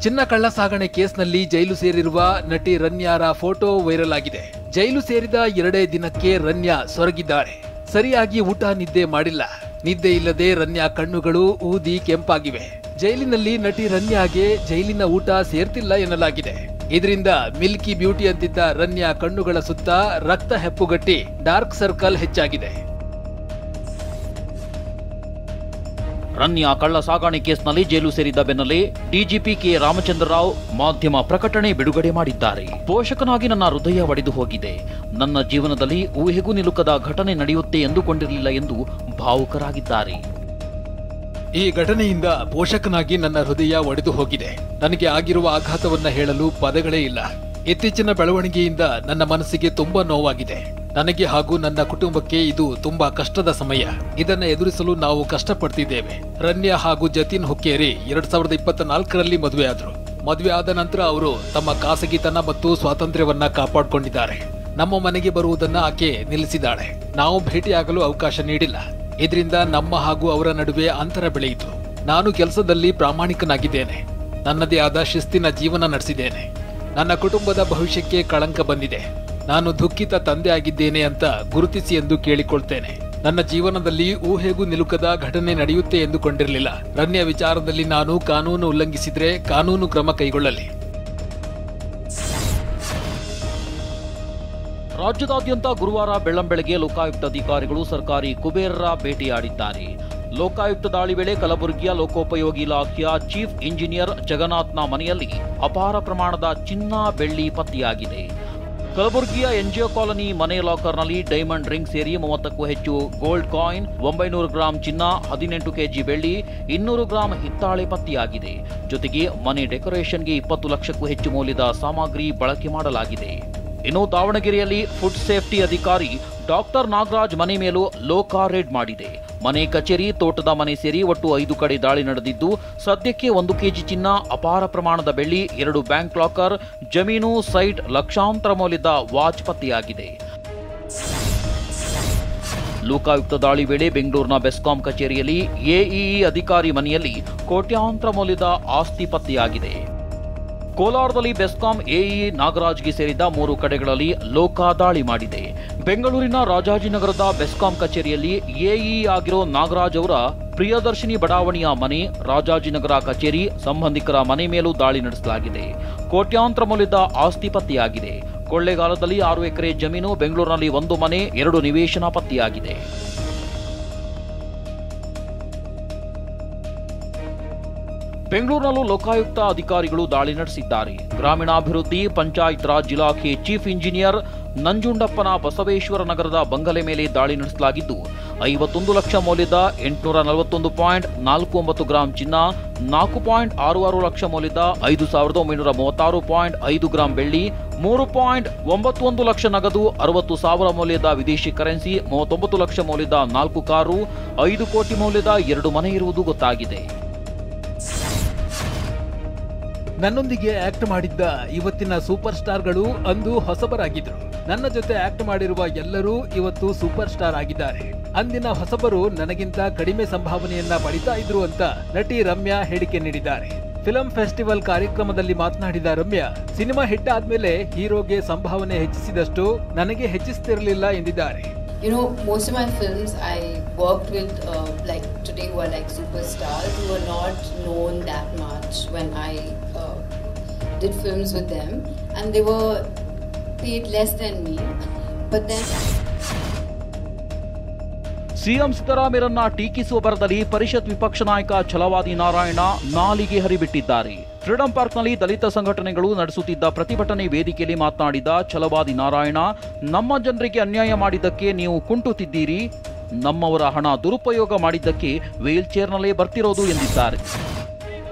ಚಿನ್ನ ಕಳ್ಳ ಸಾಗಣೆ ಕೇಸ್ನಲ್ಲಿ ಜೈಲು ಸೇರಿರುವ ನಟಿ ರನ್ಯಾರ ಫೋಟೋ ವೈರಲ್ ಆಗಿದೆ. ಜೈಲು ಸೇರಿದ 2 ದಿನಕ್ಕೆ ರನ್ಯಾ ಸೊರಗಿದ್ದಾರೆ. ಸರಿಯಾಗಿ ಊಟ ನಿದ್ದೆ ಮಾಡಿಲ್ಲ. ನಿದ್ದೆ ಇಲ್ಲದೆ ರನ್ಯಾ ಕಣ್ಣುಗಳು ಊದಿ ಕೆಂಪಾಗಿವೆ. ಜೈಲಿನಲ್ಲಿ ನಟಿ ರನ್ಯಾಗೆ ಜೈಲಿನ ಊಟ ಸೇರ್ತಿಲ್ಲ ಎನ್ನಲಾಗಿದೆ. ಇದರಿಂದ ಮಿಲ್ಕಿ ಬ್ಯೂಟಿ ಅಂತಿದ್ದ ರನ್ಯಾ ಕಣ್ಣುಗಳ ಸುತ್ತ ರಕ್ತ ಹೆಪ್ಪುಗಟ್ಟಿ ಡಾರ್ಕ್ ಸರ್ಕಲ್ ಹೆಚ್ಚಾಗಿದೆ. ರನ್ಯಾ ಕಳ್ಳ ಸಾಗಾಣೆ ಕೇಸ್ನಲ್ಲಿ ಜೈಲು ಸೇರಿದ ಬೆನ್ನಲ್ಲೇ ಡಿಜಿಪಿ ಕೆ ರಾಮಚಂದ್ರ ರಾವ್ ಮಾಧ್ಯಮ ಪ್ರಕಟಣೆ ಬಿಡುಗಡೆ ಮಾಡಿದ್ದಾರೆ. ಪೋಷಕನಾಗಿ ನನ್ನ ಹೃದಯ ಒಡೆದು ಹೋಗಿದೆ. ನನ್ನ ಜೀವನದಲ್ಲಿ ಊಹೆಗೂ ನಿಲುಕದ ಘಟನೆ ನಡೆಯುತ್ತೆ ಎಂದುಕೊಂಡಿರಲಿಲ್ಲ ಎಂದು ಭಾವುಕರಾಗಿದ್ದಾರೆ. ಈ ಘಟನೆಯಿಂದ ಪೋಷಕನಾಗಿ ನನ್ನ ಹೃದಯ ಒಡೆದು ಹೋಗಿದೆ. ನನಗೆ ಆಗಿರುವ ಆಘಾತವನ್ನ ಹೇಳಲು ಪದಗಳೇ ಇಲ್ಲ. ಇತ್ತೀಚಿನ ಬೆಳವಣಿಗೆಯಿಂದ ನನ್ನ ಮನಸ್ಸಿಗೆ ತುಂಬಾ ನೋವಾಗಿದೆ. ನನಗೆ ಹಾಗೂ ನನ್ನ ಕುಟುಂಬಕ್ಕೆ ಇದು ತುಂಬಾ ಕಷ್ಟದ ಸಮಯ. ಇದನ್ನ ಎದುರಿಸಲು ನಾವು ಕಷ್ಟಪಡ್ತಿದ್ದೇವೆ. ರನ್ಯಾ ಹಾಗೂ ಜತಿನ್ ಹುಕ್ಕೇರಿ 2024ರಲ್ಲಿ ಮದುವೆ ಆದ್ರು. ಮದುವೆ ಆದ ನಂತರ ಅವರು ತಮ್ಮ ಖಾಸಗಿತನ ಮತ್ತು ಸ್ವಾತಂತ್ರ್ಯವನ್ನ ಕಾಪಾಡಿಕೊಂಡಿದ್ದಾರೆ. ನಮ್ಮ ಮನೆಗೆ ಬರುವುದನ್ನ ಆಕೆ ನಿಲ್ಲಿಸಿದ್ದಾಳೆ. ನಾವು ಭೇಟಿಯಾಗಲು ಅವಕಾಶ ನೀಡಿಲ್ಲ. ಇದರಿಂದ ನಮ್ಮ ಹಾಗೂ ಅವರ ನಡುವೆ ಅಂತರ ಬೆಳೆಯಿತು. ನಾನು ಕೆಲಸದಲ್ಲಿ ಪ್ರಾಮಾಣಿಕನಾಗಿದ್ದೇನೆ. ನನ್ನದೇ ಆದ ಶಿಸ್ತಿನ ಜೀವನ ನಡೆಸಿದ್ದೇನೆ. ನನ್ನ ಕುಟುಂಬದ ಭವಿಷ್ಯಕ್ಕೆ ಕಳಂಕ ಬಂದಿದೆ. ನಾನು ದುಃಖಿತ ತಂದೆ ಆಗಿದ್ದೇನೆ ಅಂತ ಗುರುತಿಸಿ ಎಂದು ಕೇಳಿಕೊಳ್ತೇನೆ. ನನ್ನ ಜೀವನದಲ್ಲಿ ಊಹೆಗೂ ನಿಲುಕದ ಘಟನೆ ನಡೆಯುತ್ತೆ ಎಂದುಕೊಂಡಿರಲಿಲ್ಲ. ರನ್ಯಾ ವಿಚಾರದಲ್ಲಿ ನಾನು ಕಾನೂನು ಉಲ್ಲಂಘಿಸಿದ್ರೆ ಕಾನೂನು ಕ್ರಮ ಕೈಗೊಳ್ಳಲಿ. ರಾಜ್ಯದಾದ್ಯಂತ ಗುರುವಾರ ಬೆಳ್ಳಂಬೆಳಗ್ಗೆ ಲೋಕಾಯುಕ್ತ ಅಧಿಕಾರಿಗಳು ಸರ್ಕಾರಿ ಕುಬೇರರ ಭೇಟಿಯಾಡಿದ್ದಾರೆ. ಲೋಕಾಯುಕ್ತ ದಾಳಿ ವೇಳೆ ಕಲಬುರಗಿಯ ಲೋಕೋಪಯೋಗಿ ಇಲಾಖೆಯ ಚೀಫ್ ಇಂಜಿನಿಯರ್ ಜಗನ್ನಾಥ್ನ ಮನೆಯಲ್ಲಿ ಅಪಾರ ಪ್ರಮಾಣದ ಚಿನ್ನ ಬೆಳ್ಳಿ ಪತ್ತೆಯಾಗಿದೆ. ಕಲಬುರಗಿಯ ಎನ್ಜಿಒ ಕಾಲನಿ ಮನೆ ಲಾಕರ್ನಲ್ಲಿ ಡೈಮಂಡ್ ರಿಂಗ್ ಸೇರಿ 30ಕ್ಕೂ ಹೆಚ್ಚು ಗೋಲ್ಡ್ ಕಾಯಿನ್, 900 ಗ್ರಾಂ ಚಿನ್ನ, 18 ಕೆಜಿ ಬೆಳ್ಳಿ, 200 ಗ್ರಾಂ ಹಿತ್ತಾಳೆ ಪತ್ತೆಯಾಗಿದೆ. ಜೊತೆಗೆ ಮನೆ ಡೆಕೋರೇಷನ್ಗೆ 20 ಲಕ್ಷಕ್ಕೂ ಹೆಚ್ಚು ಮೌಲ್ಯದ ಸಾಮಗ್ರಿ ಬಳಕೆ ಮಾಡಲಾಗಿದೆ. ಇನ್ನು ದಾವಣಗೆರೆಯಲ್ಲಿ ಫುಡ್ ಸೇಫ್ಟಿ ಅಧಿಕಾರಿ ಡಾಕ್ಟರ್ ನಾಗರಾಜ್ ಮನೆ ಮೇಲೂ ಲೋಕ ರೇಡ್ ಮಾಡಿದೆ. ಮನೆ, ಕಚೇರಿ, ತೋಟದ ಮನೆ ಸೇರಿ ಒಟ್ಟು 5 ಕಡೆ ದಾಳಿ ನಡೆದಿದ್ದು, ಸದ್ಯಕ್ಕೆ 1 ಕೆಜಿ ಚಿನ್ನ, ಅಪಾರ ಪ್ರಮಾಣದ ಬೆಳ್ಳಿ, 2 ಬ್ಯಾಂಕ್ ಲಾಕರ್, ಜಮೀನು, ಸೈಟ್, ಲಕ್ಷಾಂತರ ಮೌಲ್ಯದ ವಾಚ್ ಪತ್ತೆಯಾಗಿದೆ. ಲೋಕಾಯುಕ್ತ ದಾಳಿ ವೇಳೆ ಬೆಂಗಳೂರಿನ ಬೆಸ್ಕಾಂ ಕಚೇರಿಯಲ್ಲಿ ಎಇಇ ಅಧಿಕಾರಿ ಮನೆಯಲ್ಲಿ ಕೋಟ್ಯಾಂತರ ಮೌಲ್ಯದ ಆಸ್ತಿ ಪತ್ತೆಯಾಗಿದೆ. ಕೋಲಾರದಲ್ಲಿ ಬೆಸ್ಕಾಂ ಎಇಇ ನಾಗರಾಜ್ಗೆ ಸೇರಿದ 3 ಕಡೆಗಳಲ್ಲಿ ಲೋಕ ದಾಳಿ ಮಾಡಿದೆ. ಬೆಂಗಳೂರಿನ ರಾಜಾಜಿನಗರದ ಬೆಸ್ಕಾಂ ಕಚೇರಿಯಲ್ಲಿ ಎಇಇ ಆಗಿರೋ ನಾಗರಾಜ್ ಅವರ ಪ್ರಿಯದರ್ಶಿನಿ ಬಡಾವಣೆಯ ಮನೆ, ರಾಜಾಜಿನಗರ ಕಚೇರಿ, ಸಂಬಂಧಿಕರ ಮನೆ ಮೇಲೂ ದಾಳಿ ನಡೆಸಲಾಗಿದೆ. ಕೋಟ್ಯಾಂತರ ಮೌಲ್ಯದ ಆಸ್ತಿ ಪತ್ತೆಯಾಗಿದೆ. ಕೊಳ್ಳೇಗಾಲದಲ್ಲಿ 6 ಎಕರೆ ಜಮೀನು, ಬೆಂಗಳೂರಿನಲ್ಲಿ 1 ಮನೆ, 2 ನಿವೇಶನ ಪತ್ತೆಯಾಗಿದೆ. ಬೆಂಗಳೂರಿನಲ್ಲೂ ಲೋಕಾಯುಕ್ತ ಅಧಿಕಾರಿಗಳು ದಾಳಿ ನಡೆಸಿದ್ದಾರೆ. ಗ್ರಾಮೀಣಾಭಿವೃದ್ಧಿ ಪಂಚಾಯತ್ ರಾಜ್ ಇಲಾಖೆ ಚೀಫ್ ಇಂಜಿನಿಯರ್ ನಂಜುಂಡಪ್ಪನ ಬಸವೇಶ್ವರ ನಗರದ ಬಂಗಲೆ ಮೇಲೆ ದಾಳಿ ನಡೆಸಲಾಗಿದ್ದು, 51 ಲಕ್ಷ ಮೌಲ್ಯದ 841.49 ಗ್ರಾಂ ಚಿನ್ನ, 4.66 ಲಕ್ಷ ಮೌಲ್ಯದ 5,936.5 ಗ್ರಾಂ ಬೆಳ್ಳಿ, 3.91 ಲಕ್ಷ ನಗದು, 60,000 ಮೌಲ್ಯದ ವಿದೇಶಿ ಕರೆನ್ಸಿ, 39 ಲಕ್ಷ ಮೌಲ್ಯದ 4 ಕಾರು, 5 ಕೋಟಿ ಮೌಲ್ಯದ 2 ಮನೆ ಇರುವುದು ಗೊತ್ತಾಗಿದೆ. ನನ್ನೊಂದಿಗೆ ಆಕ್ಟ್ ಮಾಡಿದ್ದ ಇವತ್ತಿನ ಸೂಪರ್ ಸ್ಟಾರ್ಗಳು ಅಂದು ಹೊಸಬರಾಗಿದ್ರು. ನನ್ನ ಜೊತೆ ಆಕ್ಟ್ ಮಾಡಿರುವ ಎಲ್ಲರೂ ಇವತ್ತು ಸೂಪರ್ ಸ್ಟಾರ್ ಆಗಿದ್ದಾರೆ. ಅಂದಿನ ಹೊಸಬರು ನನಗಿಂತ ಕಡಿಮೆ ಸಂಭಾವನೆಯನ್ನ ಪಡಿತಾ ಇದ್ರು ಅಂತ ನಟಿ ರಮ್ಯಾ ಹೇಳಿಕೆ ನೀಡಿದ್ದಾರೆ. ಫಿಲಂ ಫೆಸ್ಟಿವಲ್ ಕಾರ್ಯಕ್ರಮದಲ್ಲಿ ಮಾತನಾಡಿದ ರಮ್ಯಾ, ಸಿನಿಮಾ ಹಿಟ್ ಆದ್ಮೇಲೆ ಹೀರೋಗೆ ಸಂಭಾವನೆ ಹೆಚ್ಚಿಸಿದಷ್ಟು ನನಗೆ ಹೆಚ್ಚಿಸ್ತಿರಲಿಲ್ಲ ಎಂದಿದ್ದಾರೆ. You know, most of my films I worked with like today who are like superstars who were not known that much when I did films with them, and they were paid less than me. But then CM ಸಿದ್ದರಾಮಯ್ಯರನ್ನ ಟೀಕಿಸುವ ಬರದಲ್ಲಿ ಪರಿಷತ್ ವಿಪಕ್ಷ ನಾಯಕ ಛಲವಾದಿ ನಾರಾಯಣ ನಾಲಿಗೆ ಹರಿಬಿಟ್ಟಿದ್ದಾರೆ. Freedom ಪಾರ್ಕ್ನಲ್ಲಿ ದಲಿತ ಸಂಘಟನೆಗಳು ನಡೆಸುತ್ತಿದ್ದ ಪ್ರತಿಭಟನೆ ವೇದಿಕೆಯಲ್ಲಿ ಮಾತನಾಡಿದ ಛಲವಾದಿ ನಾರಾಯಣ, ನಮ್ಮ ಜನರಿಗೆ ಅನ್ಯಾಯ ಮಾಡಿದ್ದಕ್ಕೆ ನೀವು ಕುಂಟುತ್ತಿದ್ದೀರಿ, ನಮ್ಮವರ ಹಣ ದುರುಪಯೋಗ ಮಾಡಿದ್ದಕ್ಕೆ ವೀಲ್ ಚೇರ್ನಲ್ಲೇ ಬರ್ತಿರೋದು ಎಂದಿದ್ದಾರೆ.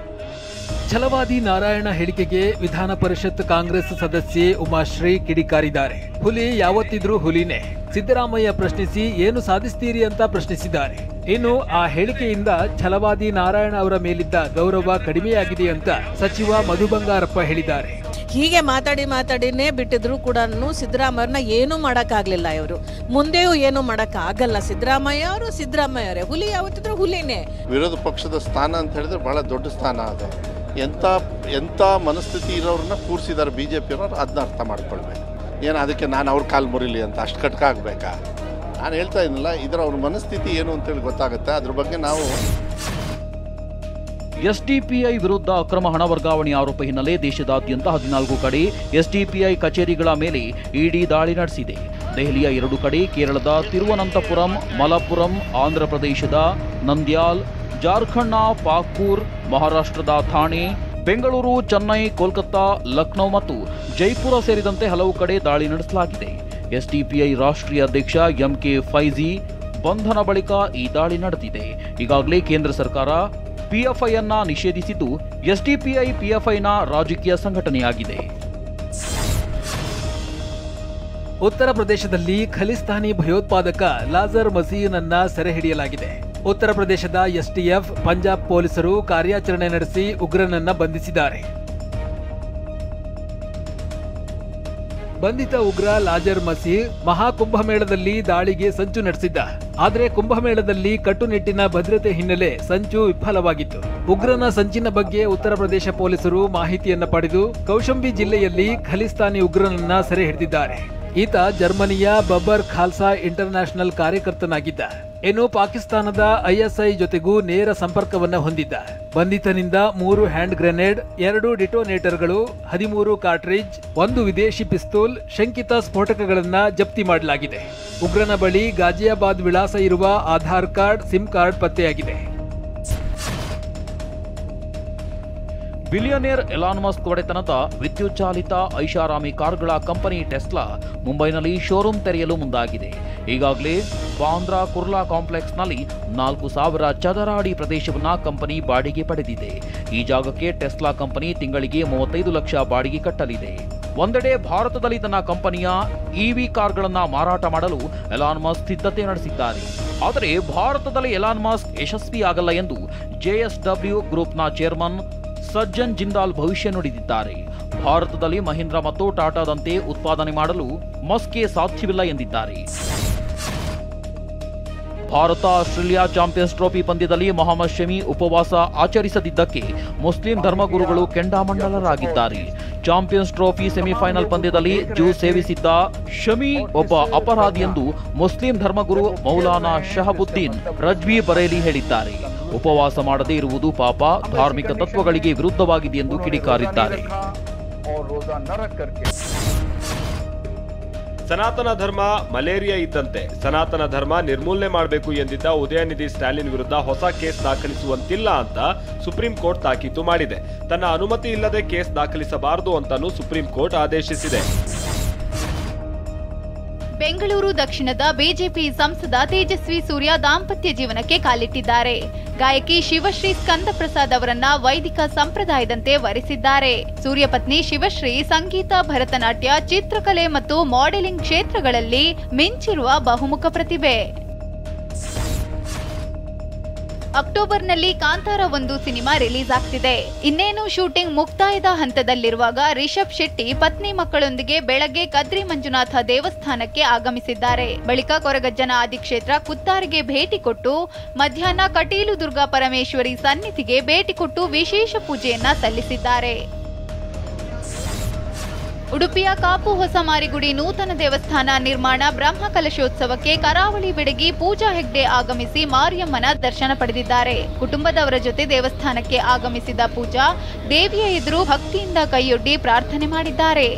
ಛಲವಾದಿ ನಾರಾಯಣ ಹೇಳಿಕೆಗೆ ವಿಧಾನ ಪರಿಷತ್ ಕಾಂಗ್ರೆಸ್ ಸದಸ್ಯೆ ಉಮಾಶ್ರೀ ಕಿಡಿಕಾರಿದ್ದಾರೆ. ಹುಲಿ ಯಾವತ್ತಿದ್ರೂ ಹುಲಿನೇ. ಸಿದ್ದರಾಮಯ್ಯ ಪ್ರಶ್ನಿಸಿ ಏನು ಸಾಧಿಸ್ತೀರಿ ಅಂತ ಪ್ರಶ್ನಿಸಿದ್ದಾರೆ. ಇನ್ನು ಆ ಹೇಳಿಕೆಯಿಂದ ಛಲವಾದಿ ನಾರಾಯಣ ಅವರ ಮೇಲಿದ್ದ ಗೌರವ ಕಡಿಮೆಯಾಗಿದೆ ಅಂತ ಸಚಿವ ಮಧು ಬಂಗಾರಪ್ಪ ಹೇಳಿದ್ದಾರೆ. ಹೀಗೆ ಮಾತಾಡಿನೇ ಬಿಟ್ಟಿದ್ರು ಕೂಡ ಸಿದ್ದರಾಮಯ್ಯನ ಏನೂ ಮಾಡೋಕ್ಕಾಗಲಿಲ್ಲ. ಇವರು ಮುಂದೆಯೂ ಏನು ಮಾಡೋಕ್ಕಾಗಲ್ಲ. ಸಿದ್ದರಾಮಯ್ಯ ಅವರೇ ಹುಲಿ ಯಾವತ್ತಿದ್ರು ಹುಲಿನೇ. ವಿರೋಧ ಪಕ್ಷದ ಸ್ಥಾನ ಅಂತ ಹೇಳಿದ್ರೆ ಬಹಳ ದೊಡ್ಡ ಸ್ಥಾನ ಅದು. ಎಂಥ ಮನಸ್ಥಿತಿ ಇರೋರನ್ನ ಕೂರಿಸಿದ್ದಾರೆ BJPಯವರು, ಅದನ್ನ ಅರ್ಥ ಮಾಡ್ಕೊಳ್ಬೇಕು. ಏನು ಅದಕ್ಕೆ ನಾನು ಅವ್ರ ಕಾಲು ಮುರಿಲಿ ಅಂತ ಅಷ್ಟು ಕಟ್ಕ ಆಗಬೇಕಾ? ನಾನು ಹೇಳ್ತಾ ಇದ್ದೀನಲ್ಲ, ಇದರ ಅವ್ರ ಮನಸ್ಥಿತಿ ಏನು ಅಂತೇಳಿ ಗೊತ್ತಾಗುತ್ತೆ. ಅದ್ರ ಬಗ್ಗೆ ನಾವು ಎಸ್ಡಿಪಿಐ ವಿರುದ್ಧ ಅಕ್ರಮ ಹಣ ವರ್ಗಾವಣೆ ಆರೋಪ ಹಿನ್ನೆಲೆ ದೇಶದಾದ್ಯಂತ 14 ಕಡೆ ಎಸ್ಡಿಪಿಐ ಕಚೇರಿಗಳ ಮೇಲೆ ಇಡಿ ದಾಳಿ ನಡೆಸಿದೆ. ದೆಹಲಿಯ 2 ಕಡೆ, ಕೇರಳದ ತಿರುವನಂತಪುರಂ, ಮಲಪ್ಪುರಂ, ಆಂಧ್ರಪ್ರದೇಶದ ನಂದ್ಯಾಲ್, ಜಾರ್ಖಂಡ್ನ ಪಾಕೂರ್, ಮಹಾರಾಷ್ಟ್ರದ ಥಾಣೆ, ಬೆಂಗಳೂರು, ಚೆನ್ನೈ, ಕೋಲ್ಕತ್ತಾ, ಲಕ್ನೋ ಮತ್ತು ಜೈಪುರ ಸೇರಿದಂತೆ ಹಲವು ಕಡೆ ದಾಳಿ ನಡೆಸಲಾಗಿದೆ. ಎಸ್ಡಿಪಿಐ ರಾಷ್ಟ್ರೀಯ ಅಧ್ಯಕ್ಷ MK ಫೈಜಿ ಬಂಧನ ಬಳಿಕ ಈ ದಾಳಿ ನಡೆದಿದೆ. ಈಗಾಗಲೇ ಕೇಂದ್ರ ಸರ್ಕಾರ PFI ಅನ್ನ ನಿಷೇಧಿಸಿದ್ದು, ಎಸ್ಡಿಪಿಐ PFIನ ರಾಜಕೀಯ ಸಂಘಟನೆಯಾಗಿದೆ. ಉತ್ತರ ಪ್ರದೇಶದಲ್ಲಿ ಖಲಿಸ್ತಾನಿ ಭಯೋತ್ಪಾದಕ ಲಾಜರ್ ಮಸೀನನ್ನ ಸೆರೆ ಹಿಡಿಯಲಾಗಿದೆ. ಉತ್ತರ ಪ್ರದೇಶದ STF, ಪಂಜಾಬ್ ಪೊಲೀಸರು ಕಾರ್ಯಾಚರಣೆ ನಡೆಸಿ ಉಗ್ರನನ್ನ ಬಂಧಿಸಿದ್ದಾರೆ. ಬಂಧಿತ ಉಗ್ರ ಲಾಜರ್ ಮಸೀರ್ ಮಹಾಕುಂಭಮೇಳದಲ್ಲಿ ದಾಳಿಗೆ ಸಂಚು ನಡೆಸಿದ್ದ. ಆದರೆ ಕುಂಭಮೇಳದಲ್ಲಿ ಕಟ್ಟುನಿಟ್ಟಿನ ಭದ್ರತೆ ಹಿನ್ನೆಲೆ ಸಂಚು ವಿಫಲವಾಗಿತ್ತು. ಉಗ್ರನ ಸಂಚಿನ ಬಗ್ಗೆ ಉತ್ತರ ಪ್ರದೇಶ ಪೊಲೀಸರು ಮಾಹಿತಿಯನ್ನ ಪಡೆದು ಕೌಶಂಬಿ ಜಿಲ್ಲೆಯಲ್ಲಿ ಖಲಿಸ್ತಾನಿ ಉಗ್ರನನ್ನ ಸೆರೆ ಹಿಡಿದಿದ್ದಾರೆ. ಈತ ಜರ್ಮನಿಯ ಬಬರ್ ಖಾಲ್ಸಾ ಇಂಟರ್ನ್ಯಾಷನಲ್ ಕಾರ್ಯಕರ್ತನಾಗಿದ್ದ. ಇನ್ನು ಪಾಕಿಸ್ತಾನದ ISI ಜೊತೆಗೂ ನೇರ ಸಂಪರ್ಕವನ್ನ ಹೊಂದಿದ್ದ. ಬಂಧಿತನಿಂದ 3 ಹ್ಯಾಂಡ್ ಗ್ರೆನೇಡ್, 2 ಡಿಟೋನೇಟರ್ಗಳು, 13 ಕಾರ್ಟ್ರಿಜ್, 1 ವಿದೇಶಿ ಪಿಸ್ತೂಲ್, ಶಂಕಿತ ಸ್ಫೋಟಕಗಳನ್ನ ಜಪ್ತಿ ಮಾಡಲಾಗಿದೆ. ಉಗ್ರನ ಬಳಿ ಗಾಜಿಯಾಬಾದ್ ವಿಳಾಸ ಇರುವ ಆಧಾರ್ ಕಾರ್ಡ್, ಸಿಮ್ ಕಾರ್ಡ್ ಪತ್ತೆಯಾಗಿದೆ. ಬಿಲಿಯನೇರ್ ಎಲಾನ್ ಮಸ್ಕ್ ಒಡೆತನದ ವಿದ್ಯುತ್ ಚಾಲಿತ ಐಷಾರಾಮಿ ಕಾರ್ಗಳ ಕಂಪನಿ ಟೆಸ್ಲಾ ಮುಂಬೈನಲ್ಲಿ ಶೋರೂಮ್ ತೆರೆಯಲು ಮುಂದಾಗಿದೆ. ಈಗಾಗಲೇ ಬಾಂದ್ರಾ ಕುರ್ಲಾ ಕಾಂಪ್ಲೆಕ್ಸ್ನಲ್ಲಿ 4,000 ಚದರ ಅಡಿ ಪ್ರದೇಶವನ್ನ ಕಂಪನಿ ಬಾಡಿಗೆ ಪಡೆದಿದೆ. ಈ ಜಾಗಕ್ಕೆ ಟೆಸ್ಲಾ ಕಂಪನಿ ತಿಂಗಳಿಗೆ 35 ಲಕ್ಷ ಬಾಡಿಗೆ ಕಟ್ಟಲಿದೆ. ಒಂದೆಡೆ ಭಾರತದಲ್ಲಿ ತನ್ನ ಕಂಪನಿಯ EV ಕಾರ್ಗಳನ್ನ ಮಾರಾಟ ಮಾಡಲು ಎಲಾನ್ ಮಸ್ಕ್ ಸಿದ್ಧತೆ ನಡೆಸಿದ್ದಾರೆ. ಆದರೆ ಭಾರತದಲ್ಲಿ ಎಲಾನ್ ಮಸ್ಕ್ ಯಶಸ್ವಿಯಾಗಲ್ಲ ಎಂದು JSW ಗ್ರೂಪ್ನ ಚೇರ್ಮನ್ ಸಜ್ಜನ್ ಜಿಂದಾಲ್ ಭವಿಷ್ಯ ನುಡಿದಿದ್ದಾರೆ. ಭಾರತದಲ್ಲಿ ಮಹೀಂದ್ರ ಮತ್ತು ಟಾಟಾದಂತೆ ಉತ್ಪಾದನೆ ಮಾಡಲು ಮಸ್ಕ್ಗೆ ಸಾಧ್ಯವಿಲ್ಲ ಎಂದಿದ್ದಾರೆ. ಭಾರತ ಆಸ್ಟ್ರೇಲಿಯಾ ಚಾಂಪಿಯನ್ಸ್ ಟ್ರೋಫಿ ಪಂದ್ಯದಲ್ಲಿ ಮೊಹಮ್ಮದ್ ಶಮಿ ಉಪವಾಸ ಆಚರಿಸದಿದ್ದಕ್ಕೆ ಮುಸ್ಲಿಂ ಧರ್ಮಗುರುಗಳು ಕೆಂಡಾಮಂಡಲರಾಗಿದ್ದಾರೆ. ಚಾಂಪಿಯನ್ಸ್ ಟ್ರೋಫಿ ಸೆಮಿಫೈನಲ್ ಪಂದ್ಯದಲ್ಲಿ ಜ್ಯೂಸ್ ಸೇವಿಸಿದ್ದ ಶಮಿ ಒಬ್ಬ ಅಪರಾಧಿ ಎಂದು ಮುಸ್ಲಿಂ ಧರ್ಮಗುರು ಮೌಲಾನಾ ಶಹಬುದ್ದೀನ್ ರಜ್ವಿ ಬರೇಲಿ ಹೇಳಿದ್ದಾರೆ. ಉಪವಾಸ ಮಾಡದೇ ಇರುವುದು ಪಾಪ, ಧಾರ್ಮಿಕ ತತ್ವಗಳಿಗೆ ವಿರುದ್ಧವಾಗಿದೆ ಎಂದು ಕಿಡಿಕಾರಿದ್ದಾರೆ. ಸನಾತನ ಧರ್ಮ ಮಲೇರಿಯಾ ಇದ್ದಂತೆ, ಸನಾತನ ಧರ್ಮ ನಿರ್ಮೂಲನೆ ಮಾಡಬೇಕು ಎಂದಿದ್ದ ಉದಯನಿಧಿ ಸ್ಟಾಲಿನ್ ವಿರುದ್ಧ ಹೊಸ ಕೇಸ್ ದಾಖಲಿಸುವಂತಿಲ್ಲ ಅಂತ ಸುಪ್ರೀಂ ಕೋರ್ಟ್ ತಾಕೀತು ಮಾಡಿದೆ. ತನ್ನ ಅನುಮತಿ ಇಲ್ಲದೆ ಕೇಸ್ ದಾಖಲಿಸಬಾರದು ಅಂತಾನೂ ಸುಪ್ರೀಂ ಕೋರ್ಟ್ ಆದೇಶಿಸಿದೆ. ಬೆಂಗಳೂರು ದಕ್ಷಿಣದ ಬಿಜೆಪಿ ಸಂಸದ ತೇಜಸ್ವಿ ಸೂರ್ಯ ದಾಂಪತ್ಯ ಜೀವನಕ್ಕೆ ಕಾಲಿಟ್ಟಿದ್ದಾರೆ. ಗಾಯಕಿ ಶಿವಶ್ರೀ ಸ್ಕಂದಪ್ರಸಾದ್ ಅವರನ್ನ ವೈದಿಕ ಸಂಪ್ರದಾಯದಂತೆ ವರಿಸಿದ್ದಾರೆ. ಸೂರ್ಯ ಪತ್ನಿ ಶಿವಶ್ರೀ ಸಂಗೀತ, ಭರತನಾಟ್ಯ, ಚಿತ್ರಕಲೆ ಮತ್ತು ಮಾಡೆಲಿಂಗ್ ಕ್ಷೇತ್ರಗಳಲ್ಲಿ ಮಿಂಚಿರುವ ಬಹುಮುಖ ಪ್ರತಿಭೆ. ಅಕ್ಟೋಬರ್ನಲ್ಲಿ ಕಾಂತಾರ 1 ಸಿನಿಮಾ ರಿಲೀಸ್ ಆಗ್ತಿದೆ. ಇನ್ನೇನು ಶೂಟಿಂಗ್ ಮುಕ್ತಾಯದ ಹಂತದಲ್ಲಿರುವಾಗ ರಿಷಬ್ ಶೆಟ್ಟಿ ಪತ್ನಿ ಮಕ್ಕಳೊಂದಿಗೆ ಬೆಳಗ್ಗೆ ಕದ್ರಿ ಮಂಜುನಾಥ ದೇವಸ್ಥಾನಕ್ಕೆ ಆಗಮಿಸಿದ್ದಾರೆ. ಬಳಿಕ ಕೊರಗಜ್ಜನ ಆದಿಕ್ಷೇತ್ರ ಕುತ್ತಾರಿಗೆ ಭೇಟಿ ಕೊಟ್ಟು ಮಧ್ಯಾಹ್ನ ಕಟೀಲು ದುರ್ಗಾ ಪರಮೇಶ್ವರಿ ಸನ್ನಿಧಿಗೆ ಭೇಟಿ ಕೊಟ್ಟು ವಿಶೇಷ ಪೂಜೆಯನ್ನ ಸಲ್ಲಿಸಿದ್ದಾರೆ. ಉಡುಪಿಯ ಕಾಪು ಹೊಸ ಮಾರಿಗುಡಿ ನೂತನ ದೇವಸ್ಥಾನ ನಿರ್ಮಾಣ ಬ್ರಹ್ಮ ಕಲಶೋತ್ಸವಕ್ಕೆ ಕರಾವಳಿ ಬೆಡಗಿ ಪೂಜಾ ಹೆಗ್ಡೆ ಆಗಮಿಸಿ ಮಾರಿಯಮ್ಮನ ದರ್ಶನ ಪಡೆದಿದ್ದಾರೆ. ಕುಟುಂಬದವರ ಜೊತೆ ದೇವಸ್ಥಾನಕ್ಕೆ ಆಗಮಿಸಿದ ಪೂಜಾ ದೇವಿಯ ಎದುರು ಭಕ್ತಿಯಿಂದ ಕೈಯೊಡ್ಡಿ ಪ್ರಾರ್ಥನೆ ಮಾಡಿದ್ದಾರೆ.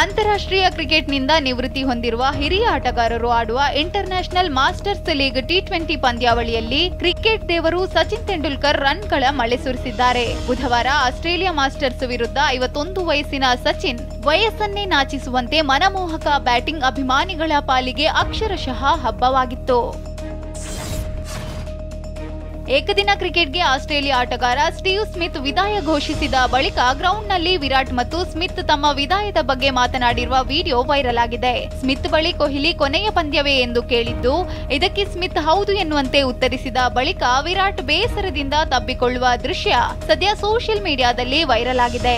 ಅಂತಾರಾಷ್ಟ್ರೀಯ ಕ್ರಿಕೆಟ್ನಿಂದ ನಿವೃತ್ತಿ ಹೊಂದಿರುವ ಹಿರಿಯ ಆಟಗಾರರು ಆಡುವ ಇಂಟರ್ನ್ಯಾಷನಲ್ ಮಾಸ್ಟರ್ಸ್ ಲೀಗ್ T20 ಪಂದ್ಯಾವಳಿಯಲ್ಲಿ ಕ್ರಿಕೆಟ್ ದೇವರು ಸಚಿನ್ ತೆಂಡೂಲ್ಕರ್ ರನ್ಗಳ ಮಳೆ ಸುರಿಸಿದ್ದಾರೆ. ಬುಧವಾರ ಆಸ್ಟ್ರೇಲಿಯಾ ಮಾಸ್ಟರ್ಸ್ ವಿರುದ್ಧ 51 ವಯಸ್ಸಿನ ಸಚಿನ್ ವಯಸ್ಸನ್ನೇ ನಾಚಿಸುವಂತೆ ಮನಮೋಹಕ ಬ್ಯಾಟಿಂಗ್ ಅಭಿಮಾನಿಗಳ ಪಾಲಿಗೆ ಅಕ್ಷರಶಃ ಹಬ್ಬವಾಗಿತ್ತು. ಏಕದಿನ ಕ್ರಿಕೆಟ್ಗೆ ಆಸ್ಟ್ರೇಲಿಯಾ ಆಟಗಾರ ಸ್ಟೀವ್ ಸ್ಮಿತ್ ವಿದಾಯ ಘೋಷಿಸಿದ ಬಳಿಕ ಗ್ರೌಂಡ್ನಲ್ಲಿ ವಿರಾಟ್ ಮತ್ತು ಸ್ಮಿತ್ ತಮ್ಮ ವಿದಾಯದ ಬಗ್ಗೆ ಮಾತನಾಡಿರುವ ವಿಡಿಯೋ ವೈರಲ್ ಆಗಿದೆ. ಸ್ಮಿತ್ ಬಳಿ ಕೊಹ್ಲಿ ಕೊನೆಯ ಪಂದ್ಯವೇ ಎಂದು ಕೇಳಿದ್ದು, ಇದಕ್ಕೆ ಸ್ಮಿತ್ ಹೌದು ಎನ್ನುವಂತೆ ಉತ್ತರಿಸಿದ ಬಳಿಕ ವಿರಾಟ್ ಬೇಸರದಿಂದ ತಬ್ಬಿಕೊಳ್ಳುವ ದೃಶ್ಯ ಸದ್ಯ ಸೋಷಿಯಲ್ ಮೀಡಿಯಾದಲ್ಲಿ ವೈರಲ್ ಆಗಿದೆ.